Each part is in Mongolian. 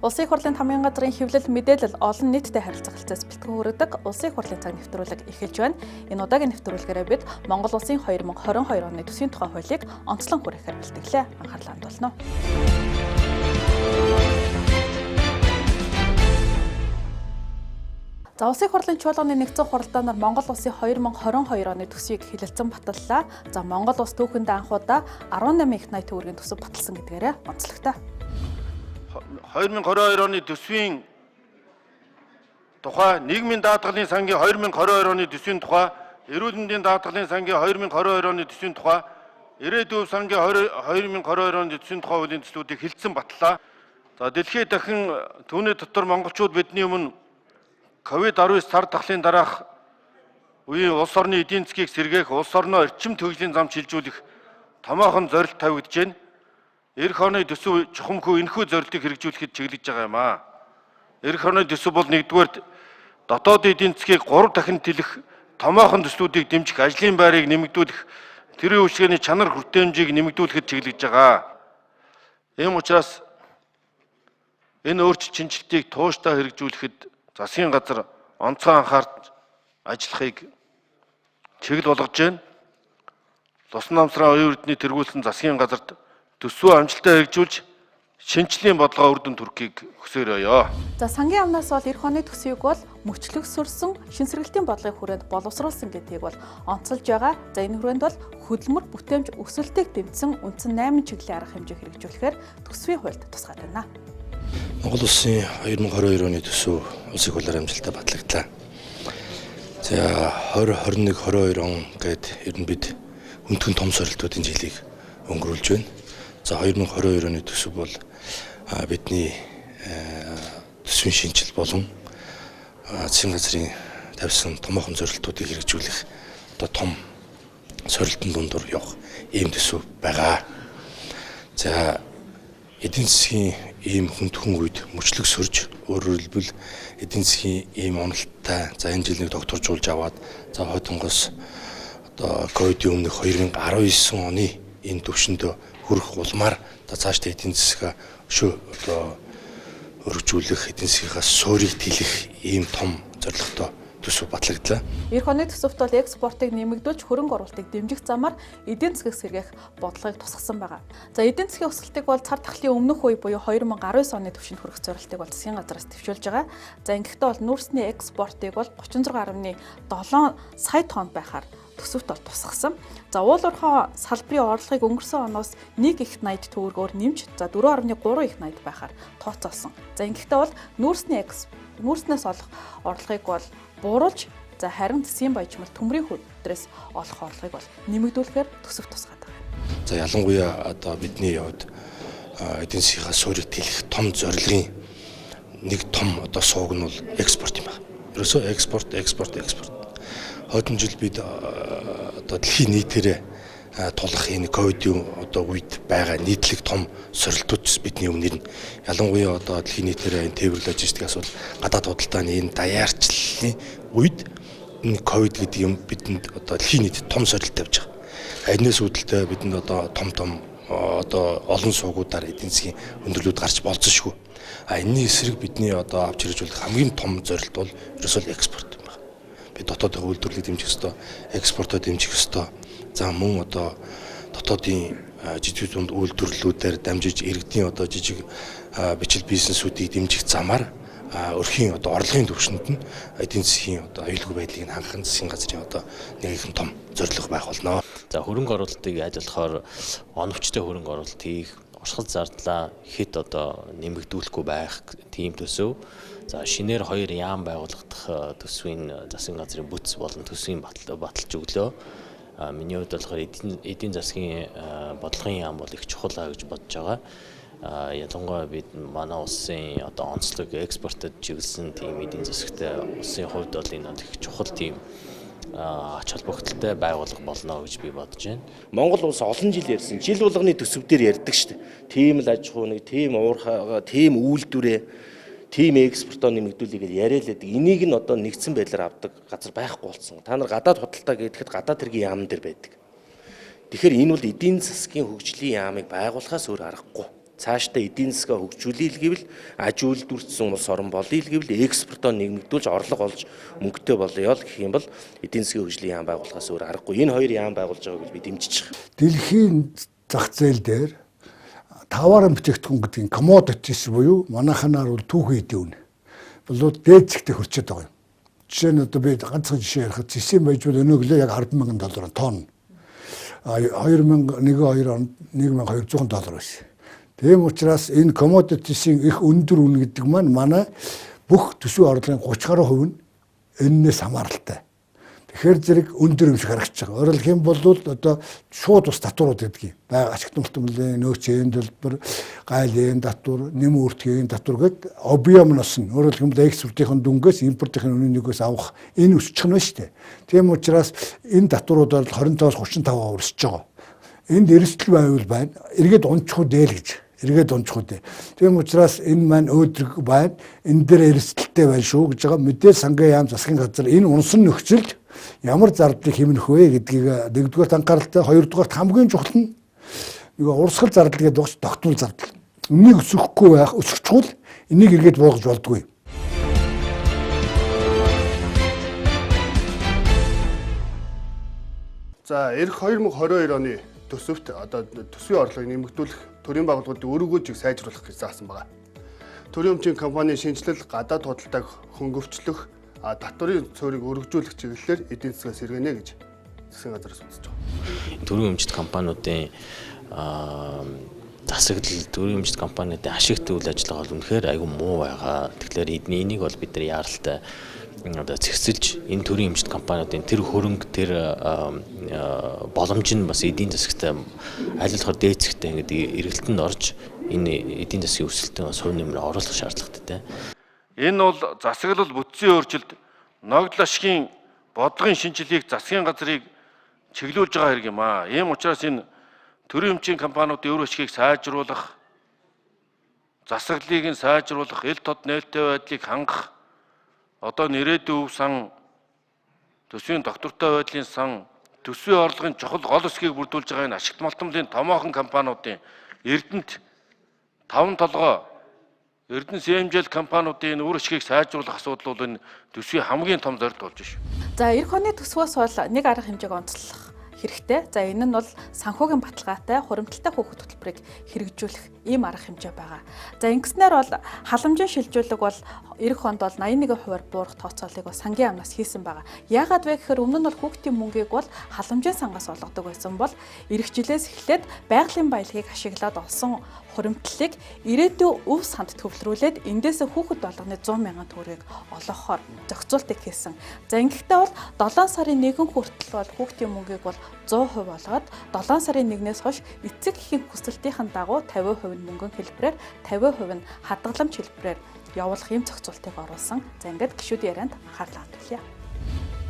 Улсын их хурлын хамгийн газрын хэвлэл мэдээлэл олон нийтэд харилцах хэлцээс бэлтгэн хүргэдэг Улсын их хурлын цаг нэвтрүүлэг эхэлж байна. Энэ удаагийн нэвтрүүлгээрээ бид Монгол Улсын 2022 оны төсвийн тухай хуулийг онцлон хүрэхээр бэлтгэлээ. Анхаарлаа хандуулна. За Улсын их хурлын чуулганы нэгдсэн хуралдаанаар Монгол Улсын 2022 оны төсвийг хэлэлцэн баталлаа. За Монгол Улс түүхэндээ анхудаа 18 их найт төгрөгийн төсөв баталсан гэдгээрээ онцлогтой. 2022 оны төсвийн тухай, нийгмийн даатгалын сангийн 2022 оны төсвийн тухай, эрүүл мэндийн даатгалын сангийн 2022 оны төсвийн тухай, ирээдүйн сангийн 2022 оны төсвийн тухай хуулийн төслүүдийг хэлэлцэн батлаа. За дэлхийд дахин түүний дотор монголчууд бидний өмнө COVID-19 цар тахлын дараах үеийн улс орны эдийн засгийг сэргээх, улс орноо эрчим төлөвийн зам шилжүүлэх томоохон зорилт тавигдж байна. Эх орны төсөв чухамхүү энэхүү зорилтыг хэрэгжүүлэхэд чиглэж байгаа юм аа. Эх орны төсөв бол нэгдүгээр дотоодын эдийн засгийг 3 дахин тэлэх томоохон төслүүдийг дэмжих, ажлын байрыг нэмэгдүүлэх, тэрийн үйлчлэгээний чанар хүртээмжийг нэмэгдүүлэхэд чиглэж байгаа. Ийм учраас энэ өөрчлөлт шинжилтийг тууштай хэрэгжүүлэхэд засгийн газар онцгой анхаарч ажиллахыг чиглэл болгож байна. Тусгай намсрын оюун эрдэнэ тэргүүлсэн засгийн газарт төсвөө амжилттай хэрэгжүүлж шинжлэлийн бодлогоо үр дүн төрөхийг хүсээрөөё. За сангийн амнаас бол эх оны төсвийг бол мөчлөгсөрсөн шин сэргэлтийн бодлогын хүрээнд боловсруулсан гэдгийг бол онцолж байгаа. За энэ хүрээнд бол хөдөлмөр бүтээмж өсөлтийг дэмжсэн үндсэн 8 чиглэлийн арга хэмжээг хэрэгжүүлэхээр төсвийн хуульд тусгаад байна. Монгол Улсын 2022 оны төсөв улсын хуулиар амжилттай батлагдлаа. За 2021-22 он гээд ер нь бид өндгөн том сорилтуудын жилийг өнгөрүүлж байна. За 2022 оны төсөв бол бидний төсвийн шинжил болон засгийн газрын тавьсан томоохон зорилтуудыг хэрэгжүүлэх одоо том сорилтын дундуур явах ийм төсөв байгаа. За эдийн засгийн ийм хүндхэн үед мөчлөг сөрж, өөрөөр хэлбэл эдийн засгийн ийм уналттай за энэ жилийг докторжуулж аваад за хойдонгоос одоо ковидын өмнөх 2019 оны энэ төвшөндөө хүрэх улмаар цаашдаа эдийн засгаа одоо өргөжүүлэх, эдийн засгийнхаа суурийг тэлэх ийм том зорилготой төсөв батлагдлаа. Эх оны төсөвт бол экспортыг нэмэгдүүлж хөрөнгө оруулалтыг дэмжих замаар эдийн засгийг сэргээх бодлогыг тусгасан байгаа. За эдийн засгийн өсөлтийг бол цар тахлын өмнөх үе буюу 2019 оны төвшөнд хүрэх зорилтыг бол засгийн газраас төвшүүлж байгаа. За ингэхдээ бол нүүрсний экспортыг бол 36.7 сая тонн байхаар төсөвт бол тусгасан. За уул уурхай салбарын орлогыг өнгөрсөн оноос 1 их найд төгрөгөөр нэмж за 4.3 их найд байхаар тооцоолсон. За ингэхдээ бол нүүрснээс олох орлогыг бол бууруулж за харин засгийн баяжмал төмрийн хөдөөс олох орлогыг бол нэмэгдүүлэхээр төсөв тусгаад байгаа. За ялангуяа одоо бидний хувьд эдийн засгийнхаа суурийг тэлэх том зорилгын нэг том одоо сууг нь бол экспорт юм байна. Ерөөсөө экспорт. Хойдон жил бид одоо дэлхийн нийтээрээ тулах энэ ковидын одоо үед байгаа нийтлэг том сорилтууд бидний өмнөр нь ялангуяа одоо дэлхийн нийтээрээ энэ тээвэр логистик асуудал, гадаад худалдааны энэ даяарчлалын үед энэ ковид гэдэг юм бидэнд одоо дэлхийн нийтэд том сорилт тавьж байгаа. Энэс үүдэлтэй бидэнд одоо том одоо олон суугуудаар эдийн засгийн өндөрлүүд гарч болцсоншгүй. Энэний эсрэг бидний одоо авч ирж болох хамгийн том зорилт бол ерөөсөө экспорт юм байна. Бид дотоодын үйлдвэрлэлийг дэмжих ёстой, экспортоо дэмжих ёстой. За мөн одоо дотоодын жижиг дунд үйлдвэрлэлүүдээр дамжиж иргэдийн одоо жижиг бичил бизнесүүдийг дэмжих замаар өрхийн одоо орлогын түвшинд нь эдийн засгийн одоо аюулгүй байдлыг хангах засгийн газрын одоо нэг их том зорилго байх болно. За хөрөнгө оруулалтыг ажиллахаар оновчтой хөрөнгө оруулалт хийх, урсгал зардлаа хэд одоо нэмэгдүүлэхгүй байх тийм төсөв. За шинээр 2 яам байгуулагдах төсвийн засгийн газрын бүтц болон төсвийн баталж өглөө. Миний хувьд болохоор эдийн засгийн бодлогын яам бол их чухал гэж бодож байгаа. Ялангуяа бид манай улсын одоо онцлог экспортод чиглэсэн тийм эдийн засгтай улсын хувьд бол энэ их чухал тийм ач холбогдолтой байгууллага болно гэж би бодож байна. Монгол улс олон жил ярьсан, жил болгоны төсөв дээр ярьдаг шүү дээ. Тийм л аж ахуй нэг, тийм уурхай, тийм үйлдвэрээ, тийм экспортоо нэмэгдүүлэх гэж яриад байдаг. Энийг нь одоо нэгдсэн байдлаар авдаг газар байхгүй болсон. Та нар гадаад худалдаа гэхэд гадаад хэргийн яамн дээр байдаг. Тэгэхээр энэ бол эдийн засгийн хөгжлийн яамыг байгуулахаас өөр аргагүй. цаашдаа эдийн засгаа хөгжүүлэх гэвэл аж үйлдвэрчсэн улс орон болъё гэвэл экспортоо нэмэгдүүлж орлого олж мөнгөтэй болъё гэх юм бол эдийн засгийн хөгжлийн яам байгуулахаас өөр аргагүй. Энэ хоёр яам байгуулж байгааг би дэмжиж байгаа. Дэлхийн зах зээл дээр тавааран бүтээгдэхүүн гэдгийг commodities буюу манайханаар бол түүхэн эдийн үнэ. Болоод дээд зэгтээ хөрчөөд байгаа юм. Жишээ нь одоо би ганцхан жишээ ярихад зэсийн байж бол өнөөгөө яг $10,000 тонн. 2001-2 онд $1,200 байсан. Тийм учраас энэ commodities-ийн их өндөр үн гэдэг маань бүх төсвийн орлогын 30% нь энэс хамааралтай. Тэгэхээр зэрэг өндөр юм шиг харагдаж байгаа. Өөрөөр хэлэх юм бол одоо шууд ус татварууд гэдгийг ашигт мөлтөмлийн нөөцийн төлбөр, гайлын татвар, нэм үртгийн татвар гэдэг объемноос нь өөрөөр хэлэх юм бол экспортын дүнгээс импортын үнэнийгээс авах энэ өсчих нь шүү дээ. Тийм учраас энэ татваруудаар 25-35% өсөж байгаа. Энд эрсдэл байвал байна. Эргээд унчхуу дээл гэж. Эргээд унчхуу дээ. Тийм учраас энэ маань өөдрөг байна. Энэ дээр эрсдэлтэй байна шүү гэж байгаа. Мэдээ сангийн яам засгийн газар энэ унсан нөхцөлд ямар зардлыг хэмнэх вэ гэдгийг нэгдүгээр анхааралтай, хоёрдугаарт хамгийн чухал нь нэг урсгал зардал гэдэг багш тогтмол зардал. Энийг өсөхгүй байх, өсөхгүй энийг эргээд буулгаж болдгүй. За, эх 2022 оны төсөвт одоо төсвийн орлогыг нэмэгдүүлэх төрийн байгууллагуудын өргөөжийг сайжруулах гэж заасан байна. Төрийн өмчийн компанийн шинжилэл, гадаад худалдааг хөнгөвчлөх, татварын цорыг өргөжүүлэх чиглэлээр эдийн засгаас сэргэнэ гэж засгийн газараас үзэж байгаа. Төрийн өмчит компаниудын засаглал, төрийн өмчит компаниудын ашигт үйл ажиллагаа бол үнэхээр айгүй муу байгаа. Тэгэхээр энийг бол бид нар яаралтай одоо зэгсэлж энэ төрийн өмчит компаниудын тэр хөрөнгө, тэр боломж нь бас эдийн засагт аль болохоор дээд зэгтээ ингээд эргэлтэнд орж энэ эдийн засгийн өсөлтөнд бас хувь нэмрээ оруулах шаардлагатай. Энэ бол засаглал бүтцийн өөрчлөлт, ногдол ашигын бодлогын шинжилгээг засгийн газрыг чиглүүлж байгаа хэрэг юм аа. Ийм учраас энэ төрийн өмчийн компаниудын өр ашгийг сайжруулах, засаглалыг нь сайжруулах, ил тод нээлттэй байдлыг хангах, одоо нэрээдүйн сан, төсвийн доктортой байдлын сан, төсвийн орлогын чухал гол хэсгийг бүрдүүлж байгаа энэ ашигт малтмлын томоохон компаниудын Эрдэнэт 5 толгой Эрдэнэ CMJL компаниудын үр ашгийг сайжруулах асуудал бол энэ төсвийн хамгийн том зорилго болж байна. За, эх оны төсвөөс бол нэг арга хэмжээг онцлох хэрэгтэй. За, энэ нь бол санхүүгийн баталгаатай, хуримтлалтай хүүхэд хөтөлбөрийг хэрэгжүүлэх ийм арга хэмжээ байгаа. За, ингэснээр бол халамжийн шилжүүлэг бол эх онд бол 81% буурах тооцоолыг бол сангийн амнаас хийсэн байгаа. Яагаад вэ гэхээр өмнө нь бол хүүхдийн мөнгийг бол халамжийн сангаас олгодог байсан бол эх жилээс эхлээд байгалийн баялагийг ашиглаад олсон хуримтлалыг ирээдүйн өв санд төвлөрүүлээд эндээсээ хүүхэд болгоны 100,000 төгрөгийг олгохоор зохицуултыг хийсэн. За, ингэхдээ бол 7 сарын 1 хүртэл бол хүүхдийн мөнгийг бол 100% болгоод 7 сарын 1-ээс хойш эцэг эхийн хүсэлтийн дагуу 50% нь мөнгөн хэлбэрээр 50% нь хадгаламж хэлбэрээр явуулах юм зохицуултыг оруулсан. За, ингээд гишүүдийн ярианд анхаарлаа хандуулъя.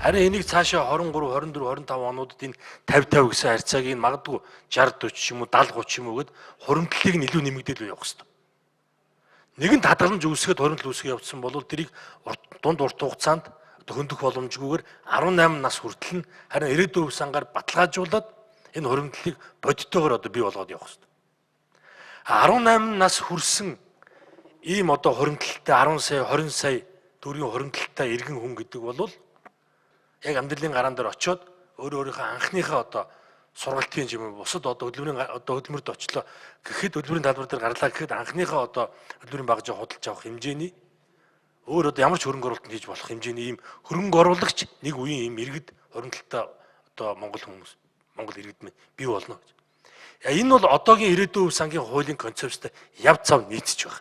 Харин энийг цаашаа 23, 24, 25 онуудад энэ 50-50 гэсэн харьцааг нь магадгүй 60-40 ч юм уу 70-30 ч юм уу гэд хуримтлалыг нь илүү нэмэгдэл явах хэрэгтэй. Нэгэнт хадгаламж үүсгээд хуримтлал үүсгэж явуулсан бол тэрийг дунд урт хугацаанд хөндөх боломжгүйгээр 18 нас хүртэл нь харин ирээдүйн өв сангаар баталгаажуулаад энэ хуримтлалыг бодиттойгоор одоо бий болгоод явах хэрэгтэй. 18 нас хүрсэн ийм одоо хуримтлалтай 10 сая, 20 сая төгрөгийн хуримтлалтай иргэн хүн гэдэг бол яг амьдралын гараан дээр очиод өөрийнхөө анхныхаа одоо сургалтын юм бусад одоо хөдөлмөрт очлоо гэхэд хөдөлмөрийн талбар дээр гарлаа гэхэд анхныхаа одоо хөдөлмөрийн багжаа худалдаж авах хэмжээний өөр одоо ямар ч хөрөнгө оруулалт хийж болох хэмжээний ийм хөрөнгө оруулагч нэг үеийн ийм иргэд хуримтлалтай одоо Монгол иргэд бий болно гэж. Энэ бол одоогийн ирээдүйн сангийн хуулийн концепттэй яв цав нийцэж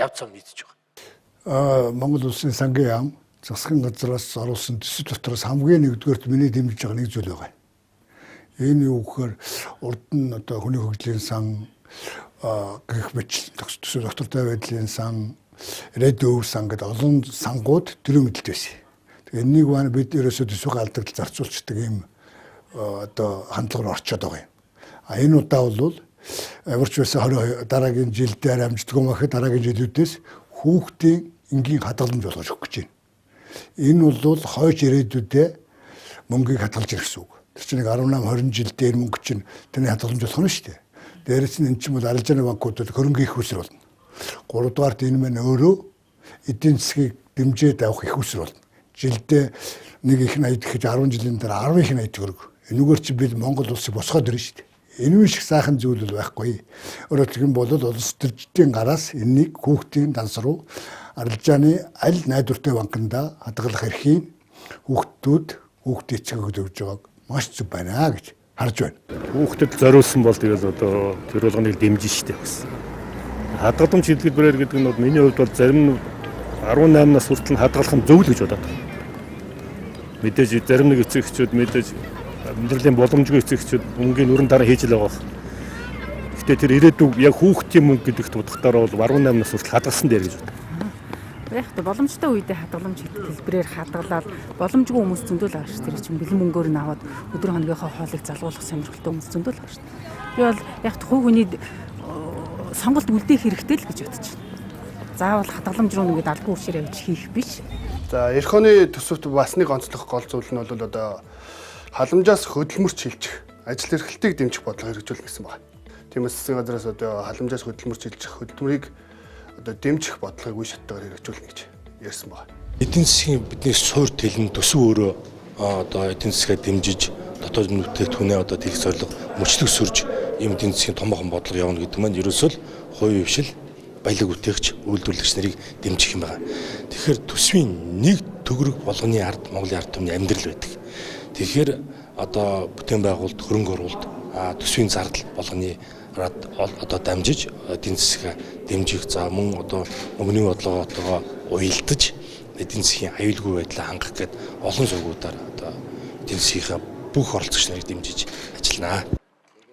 байгаа. Монгол улсын сангийн яам засгийн газраас оруулсан төсөв дотроос хамгийн нэгдүгээрт миний дэмжиж байгаа нэг зүйл байгаа. Энэ юу гэхээр урд нь одоо хүний хөгжлийн сан гэх мэт төсөв доктортой байдлын сан, ирээдүйн сан гэдэг олон сангууд төрийн мэдэлд байсан. Тэгээ энийг маань бид ерөөсөө төсвийн алдагт зарцуулчихдаг юм одоо хандлагаар орчод байгаа юм. Энэ удаа бол ямар ч байсан дараагийн жилдээ амждаггүй махад дараагийн жилүүдээс хүүхдийн энгийн хадгаламж болгож өгөх гэж байна. Энэ бол хойч ирээдүйдээ мөнгийг хадгалж ирэх гэсэн үг. Тэр чинь 18-20 жилдээ энэ мөнгө чинь тэрний хадгаламж болох нь шүү дээ. Дээрээс нь эн чинь бол арилжааны банкудад хөрөнгө их усэр болно. Гуравдугаарт энэ мань өөрөө эдийн засгийг дэмжиж авах их усэр болно. Жилдээ нэг их 80 гэхэд 10 жилийн дараа 10 их 80 төгрөг. Энэгээр чи бид Монгол улсыг босгоод ирнэ шүү дээ. Энэ шиг сайхан зүйл бол байхгүй. Өөрөөр хэлбэл улс төрчдийн гараас энэнийг хүүхдийн данс руу арилжааны аль найдвартай банкнда хадгалах эрхийг хүүхдэд эцэгүүд өгж байгааг маш зөв байна гэж харж байна. Хүүхдэд зориулсан бол тэгэл одоо тэр болгоныг дэмжин штэ гэсэн. Хадгаламж хэлбэрээр гэдэг нь миний хувьд бол зарим нь 18 нас хүртэл хадгалах нь зөв л гэж бодоод байна. Мэдээж зарим нэг эцэг эхчүүд мэдээж амьдралын боломжгүй эцэг эхчүүд мөнгөний өрн дараа хийж л байгаа. Гэхдээ тэр ирээдүйг яг хүүхдийн мөнгө гэдэгт бодохтоор бол 18 нас хүртэл хадгалсан дээр гэж байна. Яг та боломжтой үедээ хадгаламж хэлбэрээр хадгалаад боломжгүй хүмүүс зөндөл байгаа шүү. Тэр чинь бэлэн мөнгөөр нь аваад өдөр хоногийнхоо хоолыг залгуулах сонирхолтой хүмүүс зөндөл байгаа шүү. Би бол яг хувь хүний сонголт үлдээх хэрэгтэй л гэж бодож байна. Заавал хадгаламж руу нэгэд албан хүчээр явж хийх биш. За эх оны төсөвт бас нэг онцлог гол зүйл нь бол одоо халамжаас хөдөлмөрч шилжих, ажил эрхлэлтийг дэмжих бодлого хэрэгжүүлнэ гэсэн байна. Тиймээс засгийн газраас одоо халамжаас хөдөлмөрч шилжих, хөдөлмөрийг одоо дэмжих бодлогыг үе шаттайгаар хэрэгжүүлнэ гэж ярьсан байна. Эдийн засгийн бидний суур тэлэн төсөв өөрөө одоо эдийн засгаа дэмжиж дотоод бүтээгдэхүүнээ одоо дэлгэх зорилго мөчлөг сүрж ийм эдийн засгийн томоохон бодлого явуулна гэдэг маань ерөөсөө л хувийн хвшил баялаг үтээгч үйлдвэрлэгч нарыг дэмжих юм байна. Тэгэхээр төсвийн нэг төгрөг болгоны ард Монголын ард түмний амьдрал байдаг. Тэгэхээр одоо бүтээн байгуулалт, хөрөнгө оруулалт, төсвийн зардал болгоны одоо дамжиж эдийн засгаа дэмжих за мөн одоо мөнгөний бодлогоотойгоо уялдаж эдийн засгийн аюулгүй байдлаа хангах гээд олон сувгуудаар одоо эдийн засгийнхаа бүх оролцогч нарыг дэмжиж ажиллана.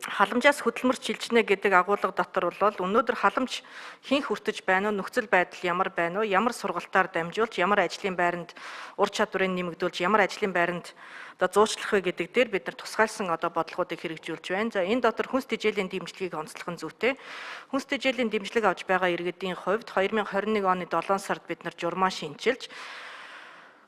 Халамжаас хөдөлмөрч шилжнэ гэдэг агуулга дотор бол өнөөдөр халамж хинх хүртэж байна уу, нөхцөл байдал ямар байна уу, ямар сургалтаар дамжуулж, ямар ажлын байранд ур чадварыг нэмэгдүүлж, ямар ажлын байранд одоо зуучлах вэ гэдэг дээр бид нар тусгайлсан одоо бодлогуудыг хэрэгжүүлж байна. За энэ дотор хүнс тэжээлийн дэмжлэгийг онцлох нь зүйтэй. Хүнс тэжээлийн дэмжлэг авч байгаа иргэдийн хувьд 2021 оны 7 сард бид нар журмаа шинжилж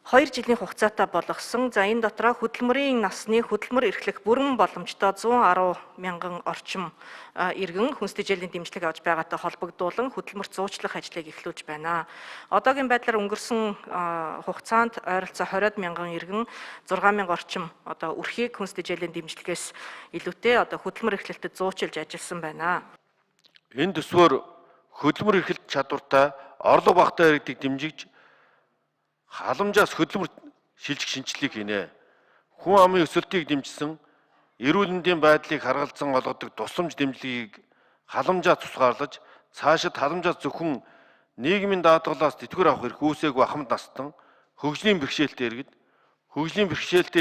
2 жилийн хугацаатай болгосон. За энэ дотроо хөдөлмөрийн насны хөдөлмөр эрхлэх бүрэн боломжтой 110 мянган орчим иргэн хүнс тэжээлийн дэмжлэг авч байгаатай холбогдуулан хөдөлмөрт зуучлах ажлыг эхлүүлж байна. Одоогийн байдлаар өнгөрсөн хугацаанд ойролцоо 20 мянган иргэн 6 мянга орчим одоо үрхийг хүнс тэжээлийн дэмжлэгээс илүүтэй одоо хөдөлмөр эрхлэлтэд зуучилж ажилласан байна. Энэ төсвөр хөдөлмөр эрхлэлт чадвартай орлого багатай иргэдийг дэмжиж халамжаас хөдөлмөр шилжих шинжилгээг хийнэ. Хүн амын өсөлтийг дэмжсэн, эрүүл мэндийн байдлыг харгалзан олгодог тусламж дэмжлэгийг халамжаас тусгаарлаж, цаашид халамжаас зөвхөн нийгмийн даатгалаас тэтгэвэр авах эрх үүсээгүй ахмад настан, хөгжлийн бэрхшээлтэй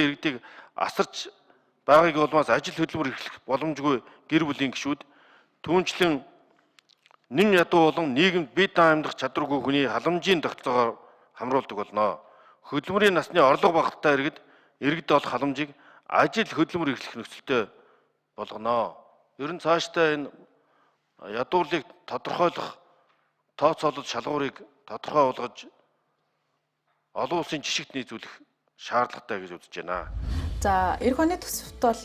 иргэдийг асарч байгааг улмаас ажил хөдөлмөр эрхлэх боломжгүй гэр бүлийн гишүүд, түүнчлэн нэн ядуу болон нийгэмд бие даан амьдрах чадваргүй хүний халамжийн тогтолцоогоор хамруулдаг болно. Хөдөлмөрийн насны орлого багатай иргэд олох халамжийг ажил хөдөлмөр эрхлэх нөхцөлтэй болгоно. Ер нь цаашдаа энэ ядуурлыг тодорхойлох тооцоолол шалгуурыг тодорхой болгож олон улсын жишгт нийцүүлэх шаардлагатай гэж үзэж байна. За, эх оны төсөвт бол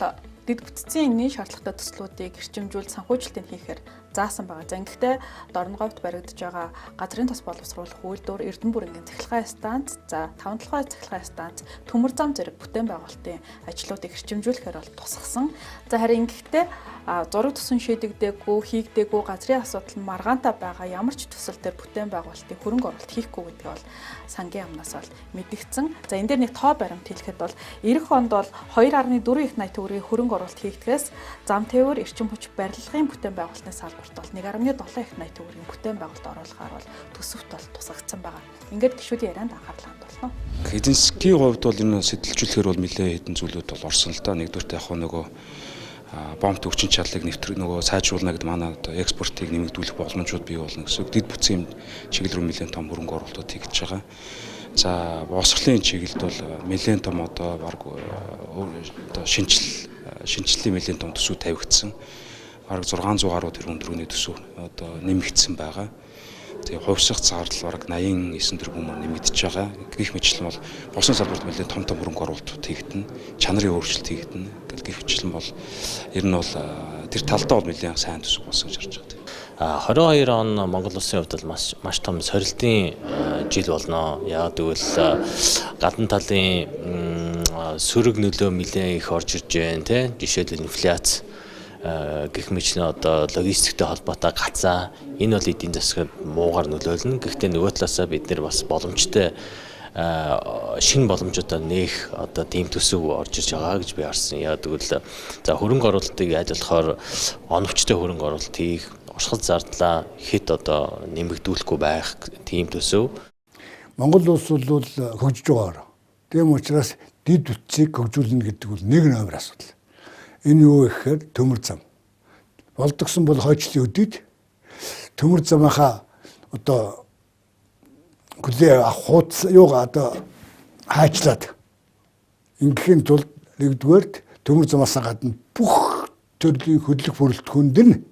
дэд бүтцийн энгийн шаардлагатай төслүүдийг эрчимжүүлж санхүүжилтийг хийхээр заасан байгаа. За ингэхдээ Дорноговьт баригдаж байгаа газрын тос боловсруулах үйлдвэр, Эрдэнэ бүрэнгийн цахилгаан станц, за 5 толгой цахилгаан станц, төмөр зам зэрэг бүтээн байгуулалтын ажлуудыг эрчимжүүлэхээр бол тусгасан. За харин ингэхдээ зураг тусан шийдэгдээгүй, хийгдээгүй газрын асуудал нь маргаантай байгаа ямар ч төсөл төр бүтээн байгуулалтын хөрөнгө оруулалт хийхгүй гэдэг бол сангийн амнаас бол мэдгдсэн. За энэ дээр нэг тоо баримт хэлэхэд бол эх онд бол 2.4 их 80 төгрөгийн хөрөнгө оруулалт хийгдгээс зам тээвэр, эрчим хүч барилгын бүтээн байгуулалтын салбарт бол 1.7 их 80 төгрөгийн бүтээн байгуулалт оруулахаар бол төсөвт бол тусгагдсан байгаа. Ингээд гишүүдийн ярианд анхаарлаа хандуулна. Эдийн засгийн хувьд бол энэ сэтэлжүүлэхээр бол нэлээд хэдэн зүйлүүд бол орсон л да. Нэгдүгээрт яг нөгөө бомб төвчин чадлыг нөгөө сайжруулна гэдэг манай одоо экспортыг нэмэгдүүлэх боломжууд бий болно гэсэн. Дэд бүтцийн чиглэл рүү нэлээд том хөрөнгө оруулалтууд хийж байгаа. За босрлын чиглэлд бол нэлээд том одоо баг одоо шинжиллийн нэлээд том төсөв тавигдсан. Бараг 600 гаруй тэрбум төгрөгийн төсөв одоо нэмэгдсэн байгаа. Тэгээ хувьсах зардал бараг 89 тэрбумаар нэмэгдэж байгаа. Гэх мэтлэн бол болсон салбарт нэлээд том хөрөнгө оруулалт хийгдэнэ. Чанарын өөрчлөлт хийгдэнэ. Гэх мэтлэн бол ер нь бол тэр талдаа бол нэлээд сайн төсөв болсон гэж харж байгаа. 22 он Монгол улсын хувьд бол маш том сорилтын жил болно. Яг тэгвэл гадна талын сөрөг нөлөө нэлээд их орж ирж байна те. Жишээлбэл инфляц гэх мэтлэн одоо логистиктэй холбоотой гацаа энэ бол эдийн засгад муугар нөлөөлнө. Гэхдээ нөгөө талаасаа бид нэр бас боломжтой шинэ боломжуудаа нээх одоо тийм төсөв орж ирж байгаа гэж би харсан. Яг тэгвэл за хөрөнгө оруулалтыг ажиллахаар оновчтой хөрөнгө оруулалт хийх, урсгал зардлаа хэд одоо нэмэгдүүлэхгүй байх тийм төсөв. Монгол улс бол хөгжиж байгаа. Тийм учраас дид үтцийг хөгжүүлнэ гэдэг бол нэг номер асуудал. Энэ юу гэхээр төмөр зам. Болдгсон бол хойчлын өдөд төмөр замынхаа одоо хүлээ хуудас юугаа одоо хайчлаад ингээхийн тулд нэгдүгээрт төмөр замаас гадна бүх төрлийн хөдлөх бүрэлдэхүүнд нь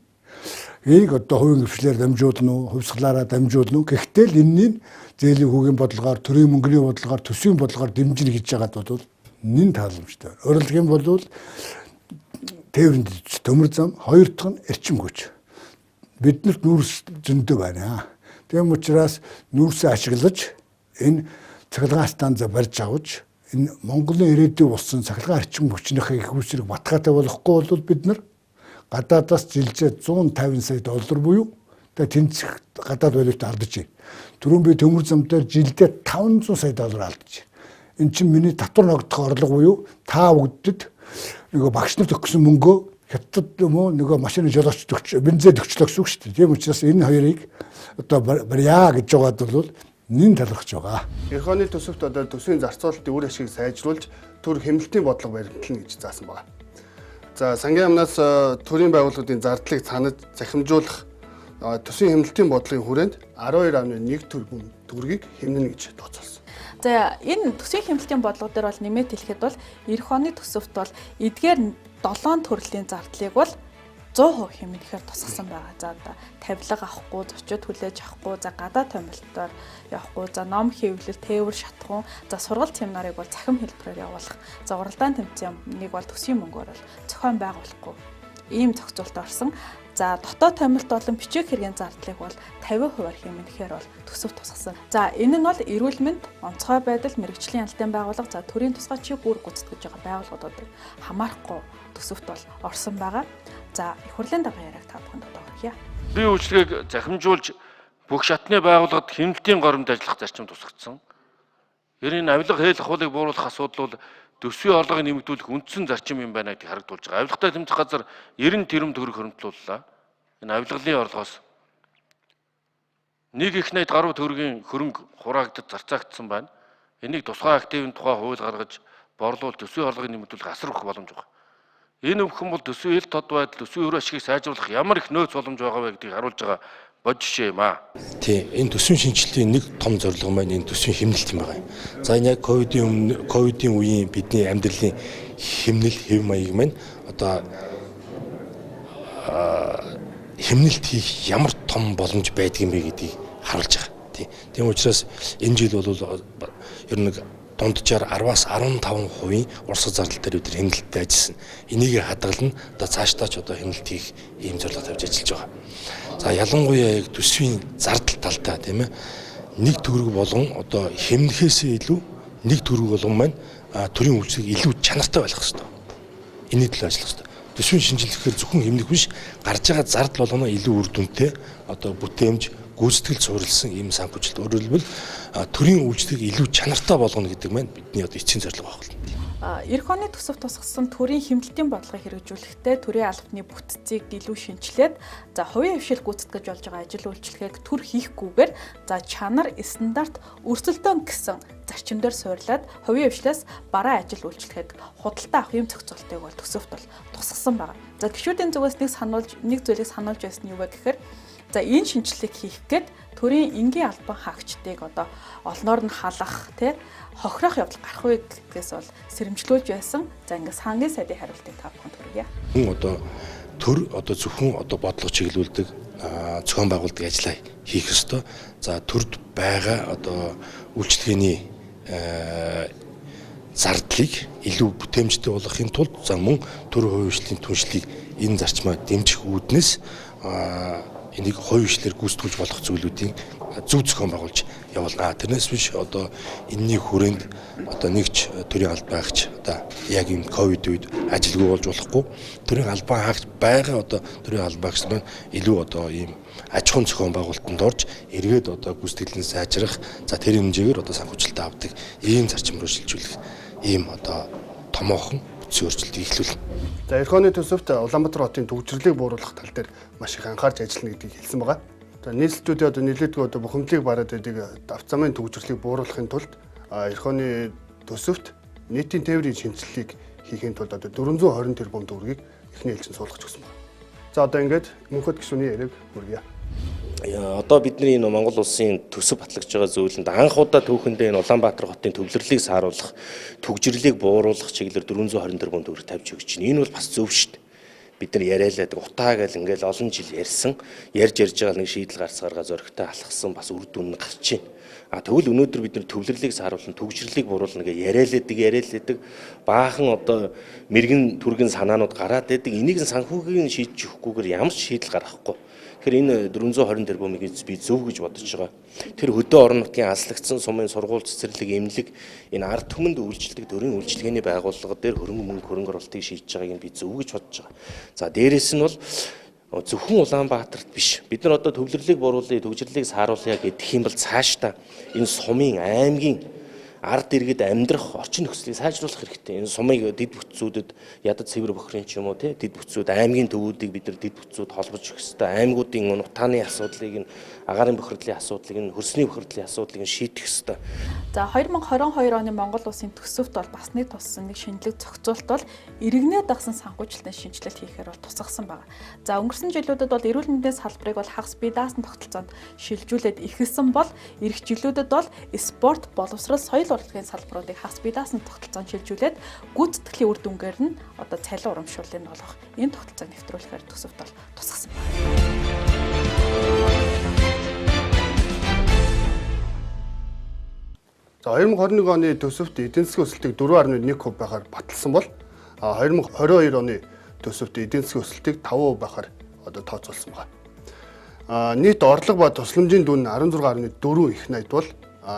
энийг одоо хувийн хвшлэр дамжуулна уу, хувьсгалаараа дамжуулна уу. Гэхдээ л энэний зээлийн хүүгийн бодлогоор, төрийн мөнгөний бодлогоор, төсвийн бодлогоор дэмжинэ гэж байгаад бол нэн тааламжтай. Өөрөлдөх юм бол тээврийн төмөр зам, хоёр дахь нь эрчим хүч. Биднэрт нүүрс зөндөө байна. Тийм учраас нүүрсээ ашиглаж энэ цахилгаан станцаа барьж авч энэ Монголын ирээдүйн болсон цахилгаан эрчим хүчнийхээ их үүсрэг батгаатай болохгүй бол бид нар гадаадаас жилдээ 150 сая доллар буюу тэнцэх гадаад валют алдаж байна. Түрүүн би төмөр замдаар жилдээ 500 сая доллар алдаж байна. Эн чинь миний татвар ногдох орлого буюу та бүгдэд нөгөө багш нарт өгсөн мөнгөө хятад юм уу нөгөө машины жолооч бензин өгчлөө гэсэн үг шүү дээ. Тийм учраас энэ хоёрыг одоо барья гэж байгаад бол нэн талархаж байгаа. Эх оны төсөвт одоо төсвийн зарцуулалтын үр ашгийг сайжруулж төр хэмнэлтийн бодлого баримтлана гэж заасан байна. За сангийн амнаас төрийн байгууллагуудын зардлыг цаанад захимжуулах төсвийн хэмнэлтийн бодлогын хүрээнд 12.1 тэрбум төгрөгийг хэмнэнэ гэж тооцоолсон. За энэ төсвийн хэмнэлтийн бодлого дээр бол нэмээд хэлэхэд бол эх оны төсөвт бол эдгээр 7 төрлийн зардлыг бол 100% хэмнэхээр тусгасан байгаа. За одоо тавилга авахгүй, зочид хүлээж авахгүй, за гадаад томилтоор явахгүй, за ном хэвлэл, тээвэр шатхуун, за сургалт семинарыг бол цахим хэлбэрээр явуулах. За уралдаан тэмцээнийг бол төсвийн мөнгөөр бол зохион байгуулахгүй. Ийм зохицуулт орсон. За дотоод томилт болон бичиг хэргийн зардлыг бол 50%-аар хэмнэхээр бол төсөв тусгасан. За энэ нь бол эрүүл мэнд, онцгой байдал, мэрэгжлийн ялалтын байгууллага, за төрийн тусгай чиг үүрэг гүйцэтгэж байгаа байгууллагуудыг хамаарахгүй төсөвт бол орсон байгаа. За их хурлын дагуу яриаг та бүхэнд одоо хүргье. Бие үйлчлэгийг захимжуулж бүх шатны байгууллагад хэмнэлтийн горимд ажиллах зарчим тусгагдсан. Эрийн авилга хээл ахуулыг бууруулах асуудал бол төсвийн орлогыг нэмэгдүүлэх үндсэн зарчим юм байна гэдгийг харагдуулж байгаа. Авилгатай тэмцэх газар 90 тэрбум төгрөг хөрөнгөлүүллээ. Энэ авилгалын орлогоос нэг их найд гаруй төгрөгийн хөрөнгө хураагдаж зарцаагдсан байна. Энийг тусгай активын тухай хууль гаргаж борлуул төсвийн орлогыг нэмэгдүүлэх асар их боломж байгаа. Энэ өвхөн бол төсвийн ил тод байдал, төсвийн үр ашгийг сайжруулах ямар их нөөц боломж байгаа вэ гэдгийг харуулж байгаа бод жишээ юм аа. Тийм, энэ төсвийн шинжилтийн нэг том зорилго маань энэ төсвийн хэмнэлт юм байна. За энэ яг ковидын үеийн бидний амьдралын хэмнэл хэв маяг маань одоо хэмнэлт хийх ямар том боломж байдгийг бэ гэдгийг харуулж байгаа. Тийм учраас энэ жил бол ер нь дунджаар 10-аас 15% урсгал зардал дээр бид хэмнэлттэй ажилласан. Энийг хадгална. Одоо цаашдаа ч одоо хэмнэлт хийх ийм зорилго тавьж ажиллаж байгаа. За ялангуяа яг төсвийн зардал талдаа тийм ээ нэг төгрөг болгон одоо хэмнэхээсээ илүү нэг төгрөг болгон маань төрийн үйлчлэгийг илүү чанартай байлгах хэрэгтэй. Энийг төлөө ажиллах хэрэгтэй. Төсвийн шинжилгээхээр зөвхөн хэмнэх биш гарч байгаа зардал болгоно илүү үр дүнтэй одоо бүтээмж гүйцэтгэл суурилсан ийм санхүүжилт. Өөрөөр хэлбэл төрийн үйлчлэгийг илүү чанартай болгоно гэдэг маань бидний одоо эцсийн зорилго байна. Эх оны төсөв тусгасан төрийн хэмнэлтийн бодлогыг хэрэгжүүлэхдээ төрийн албаны бүтцийг илүү шинжилээд за хувийн хвшил гүйцэтгэж болж байгаа ажил үйлчлэгийг төр хийхгүйгээр за чанар стандарт өрсөлдөөн гэсэн зарчимдэр суйрлаад хувийн хвшлээс бараа ажил үйлчлэгийг худалдаа авах юм зохицуултыг бол төсөвт бол тусгасан байна. За гишүүдийн зүгээс нэг зүйлийг сануулж байсан нь юу вэ гэхээр за энэ шинжилгээг хийх гээд төрийн энгийн албан хаагчдыг одоо олноор нь халах хохирох явдал гарах үе гэдгээс бол сэрэмжлүүлж байсан. За ингээс сангийн сайдын хариултыг та бүхэнд хүргье. Хүн одоо төр одоо зөвхөн одоо бодлого чиглүүлдэг зохион байгуулдаг ажлаа хийх ёстой. За төрд байгаа одоо үйлчлэгээний зардлыг илүү бүтээмжтэй болгохын тулд за мөн төр хувийн хөгжлийн түншлийг энэ зарчмаа дэмжих үүднээс энийг хувийн хөгжлөөр гүйцэтгэж болох зүйлүүдийн зөв зохион байгуулж явуулна. Тэрнээс биш одоо энэний хүрээнд одоо нэгч төрийн албан хаагч одоо яг энэ ковид үед ажилгүй болж болохгүй. Төрийн албан хаагч байгаа одоо төрийн албан хаагч маань илүү одоо ийм аж ахуйн зохион байгуулалтанд орж эргээд одоо гүйцэтгэлэн сайжрах за тэр хэмжээгээр одоо санхүүжилтээ авдаг ийм зарчим руу шилжүүлэх ийм одоо томоохон бүтцийн өөрчлөлтийг эхлүүлнэ. За эх оны төсөвт Улаанбаатар хотын төвчрлийг бууруулах тал дээр маш их анхаарч ажиллана гэдгийг хэлсэн байгаа. За нийслэлтүүдийн одоо нэлээдгүй одоо бухимдлыг бараад байдаг авто замын төвчрлийг бууруулахын тулд эх оны төсөвт нийтийн тээврийн шинжилгээг хийхин тулд одоо 420 тэрбум төгрөгийг эхний ээлжинд суулгаж өгсөн байна. За одоо ингээд мөнхөд гишүүний яриаг хүргье. Одоо бидний энэ Монгол улсын төсөв батлагдж байгаа зүйлэнд анх удаа түүхэндээ энэ Улаанбаатар хотын төвлөрлийг сааруулах, түгжирлийг бууруулах чиглэлээр 420 тэрбум төгрөг тавьж өгч байна. Энэ бол бас зөв шүү дээ. Бид нар яриалаад утаа гэл ингээл олон жил ярьсан, ярьж байгаа нэг шийдэл гарцгаараа зөрөгтэй алхсан бас үр дүн гарч байна. Тэгвэл өнөөдөр бид нар төвлөрлийг сааруулна, түгжирлийг бууруулна гэж яриалаадаг баахан одоо мэрэгэн түргэн санаанууд гараад байдаг. Энийг санхүүгийн шийдэж өгөхгүйгээр ямар ч шийдэл гаргахгүй. Тэгэхээр энэ 420 тэрбумыг би зөв гэж бодож байгаа. Тэр хөдөө орон нутгийн алслагдсан сумын сургууль цэцэрлэг эмнэлэг энэ ард түмэнд үйлчлдэг төрийн үйлчлэгээний байгууллага дээр хөрөнгө оруулалтыг шийдэж байгааг би зөв гэж бодож байгаа. За дээрэс нь бол зөвхөн Улаанбаатарт биш. Бид нар одоо төвлөрлийг бууруулъя, түгжирлийг сааруулъя гэдэг юм бол цаашдаа энэ сумын аймгийн ард иргэд амьдрах орчин нөхцөлийг сайжруулах хэрэгтэй. Энэ сумыг дэд бүтцүүдэд ядаж цэвэр бохирын ч юм уу дэд бүтцүүд аймгийн төвүүдийг бид нар дэд бүтцүүд холбож өгөх хэрэгтэй. Аймагуудын утааны асуудлыг нь агаарын бохирдлын асуудлыг нь хөрсний бохирдлын асуудлыг нь шийдэх хэрэгтэй. За 2022 оны Монгол улсын төсөвт бол бас нэг туссан нэг шинэлэг зохицуулт бол иргэнээ дагсан санхүүжилтийн шинжилэлт хийхээр бол тусгасан байна. За өнгөрсөн жилүүдэд бол эрүүл мэндийн салбарыг бол хагас бие даасан тогтолцоонд шилжүүлээд эхэлсэн бол эх жилүүдэд бол спорт, боловсрол, соёл урлагийн салбаруудыг хагас бие даасан тогтолцоонд шилжүүлээд гүйцэтгэлийн үр дүнгээр нь одоо цалин урамшууллыг болгох энэ тогтолцоог нэвтрүүлэхээр төсөвт бол тусгасан байна. За 2021 оны төсөвт эдийн засгийн өсөлтийг 4.1% байхаар баталсан бол 2022 оны төсөвт эдийн засгийн өсөлтийг 5% байхаар одоо тооцоолсон байна. Нийт орлого ба тусламжийн дүн 16.4 их найд бол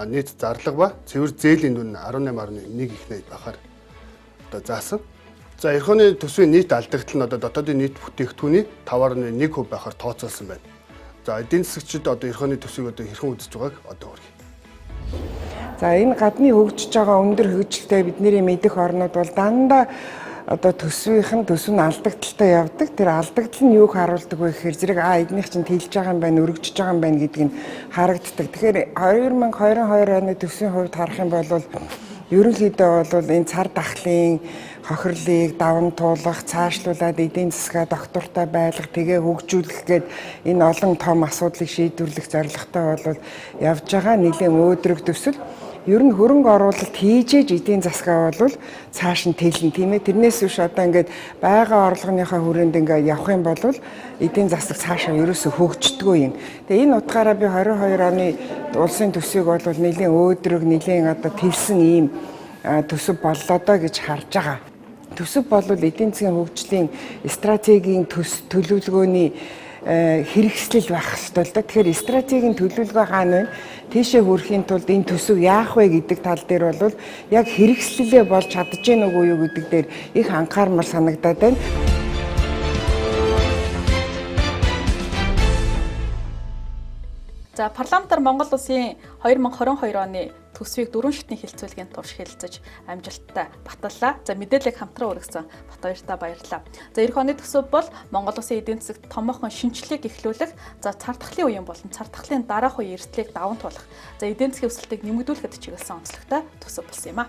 нийт зарлага ба цэвэр зээлийн дүн 18.1 их найд байхаар одоо заасан. За эх оны төсвийн нийт алдагдал нь одоо дотоодын нийт бүтээгдэхүүний 5.1% байхаар тооцоолсон байна. За эдийн засагчид одоо эх оны төсвийг одоо хэрхэн үзэж байгааг одоо хүргэе. За энэ гадны хөгжиж байгаа өндөр хөгжилтэй бидний мэдих орнууд бол дандаа одоо төсв нь алдагдaltaй явдаг. Тэр алдагдал нь юуг харуулдаг вэ гэхээр зэрэг эднийх чинь тэлж байгаа юм байна, өргөжж байгаа юм байна гэдгийг харагддаг. Тэгэхээр 2022 оны төсвийн хувьд харах юм бол ерөнхийдөө бол энэ цар тахлын хохирлыг даван туулах, цаашлуулад эдийн засгаа доктортой байлгах, тэгээ хөгжүүлэх гээд энэ олон том асуудлыг шийдвэрлэх зорилготой бол явж байгаа нэлээд өөдрөг төсөл. Ер нь хөрөнгө оруулалт хийж эдийн засгаа бол цааш нь тэлнэ тийм ээ. Тэрнээс биш одоо ингээд байгаа орлогынхаа хүрээнд ингээд явах юм бол эдийн засаг цаашаа ерөөсө хөгждөггүй юм. Тэгээ энэ утгаараа би 22 оны улсын төсвийг бол нэлийн өөдрөг, нэлийн одоо тэлсэн ийм төсөв боллоо доо гэж харж байгаа. Төсөв бол эдийн засгийн хөгжлийн стратегийн төлөвлөгөөний хэрэгслэл байх ёстой л да. Тэгэхээр стратегийн төлөвлөгөө хаана вэ? Тийшээ хүрэхийн тулд энэ төсөв яах вэ гэдэг тал дээр бол яг хэрэгслэлээ болж чадж гэнэ үгүй юу гэдэг дээр их анхаармар санагдаад байна. За парламентар Монгол улсын 2022 оны төсвийг 4 шатны хилцүүлгийн турш хэлэлцэж амжилттай баталлаа. За мэдээлэл хамтран үргэлжсэн бат баяртай баярлалаа. За эх оны төсөв бол Монгол улсын эдийн засагт томоохон шинжилгээг эхлүүлэх, за цар тахлын үеийн болон цар тахлын дараах үеийн эрсдлийг даван туулах, за эдийн засгийн өсөлтийг нэмэгдүүлэхэд чиглэсэн онцлогтой төсөв болсон юм а.